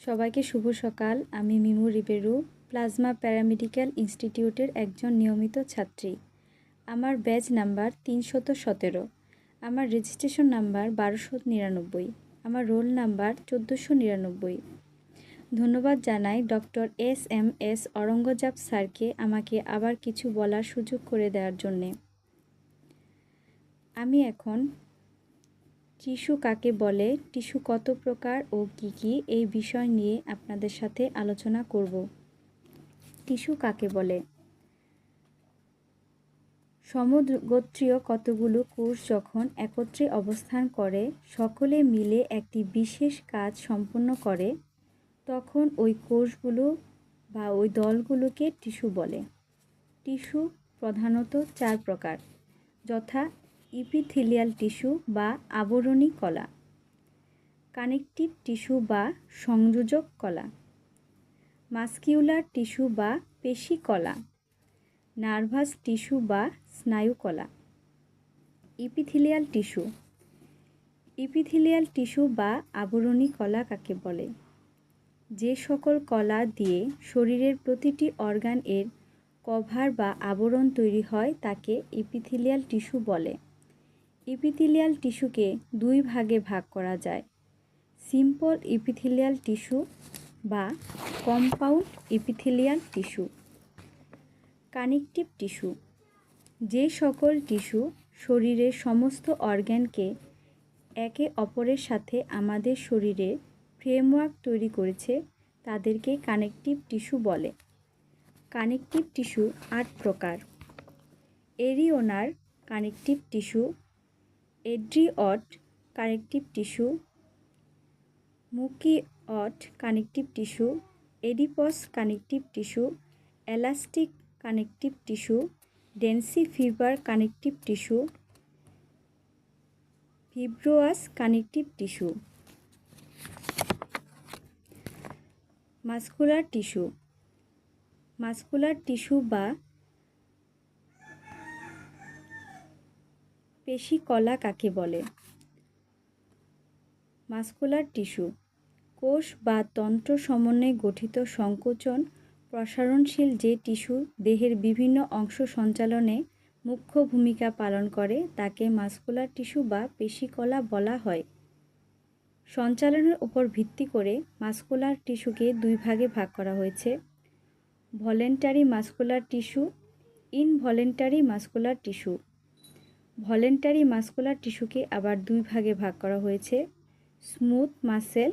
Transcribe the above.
সবাইকে শুভ সকাল। আমি মিমু রিবেরু, প্লাজমা প্যারামেডিক্যাল ইনস্টিটিউটের একজন নিয়মিত ছাত্রী। আমার ব্যাচ নাম্বার 317। আমার রেজিস্ট্রেশন নাম্বার 1299। আমার রোল নাম্বার 1499। ধন্যবাদ জানাই ডক্টর SMS অরঙ্গজাব স্যারকে আমাকে আবার কিছু বলার সুযোগ করে দেওয়ার জন্যে। আমি এখন টিস্যু কাকে বলে, টিস্যু কত প্রকার ও কী কী এই বিষয় নিয়ে আপনাদের সাথে আলোচনা করব। টিস্যু কাকে বলে? সমগোত্রীয় কতগুলো কোষ যখন একত্রে অবস্থান করে, সকলে মিলে একটি বিশেষ কাজ সম্পন্ন করে, তখন ওই কোষগুলো বা ওই দলগুলোকে টিস্যু বলে। টিস্যু প্রধানত 4 প্রকার, যথা ইপিথেলিয়াল টিস্যু বা আবরণী কলা, কানেকটিভ টিস্যু বা সংযোজক কলা, মাস্কিউলার টিস্যু বা পেশী কলা, নার্ভাস টিস্যু বা স্নায়ু কলা। Epithelial tissue. ইপিথেলিয়াল টিস্যু বা আবরণী কলা কাকে বলে? যে সকল কলা দিয়ে শরীরের প্রতিটি অর্গান এর কভার বা আবরণ তৈরি হয় তাকে ইপিথেলিয়াল টিস্যু বলে। ইপিথেলিয়াল টিস্যুকে 2 ভাগে ভাগ করা যায়, সিম্পল ইপিথেলিয়াল টিস্যু বা compound epithelial tissue. Connective tissue. যে সকল টিস্যু শরীরের সমস্ত অর্গানকে একে অপরের সাথে আমাদের শরীরে ফ্রেমওয়ার্ক তৈরি করেছে তাদেরকে কানেকটিভ টিস্যু বলে। কানেকটিভ টিস্যু 8 প্রকার। এরিওনার connective tissue, adenoid connective tissue, mucoid connective tissue, adipose connective tissue, elastic connective tissue, dense fibre connective tissue, fibrous connective tissue. Muscular tissue. Muscular tissue বা পেশী কলা কাকে বলে? মাস্কুলার টিস্যু কোষ বা তন্ত্র সমন্বয়ে গঠিত সংকোচন প্রসারণশীল যে টিস্যু দেহের বিভিন্ন অংশ সঞ্চালনে মুখ্য ভূমিকা পালন করে তাকে মাস্কুলার টিস্যু বা পেশী কলা বলা হয়। সঞ্চালনের উপর ভিত্তি করে মাস্কুলার টিস্যুকে 2 ভাগে ভাগ করা হয়েছে, voluntary muscular tissue, involuntary muscular tissue. Voluntary muscular টিস্যুকে আবার 2 ভাগে ভাগ করা হয়েছে, স্মুথ মাসেল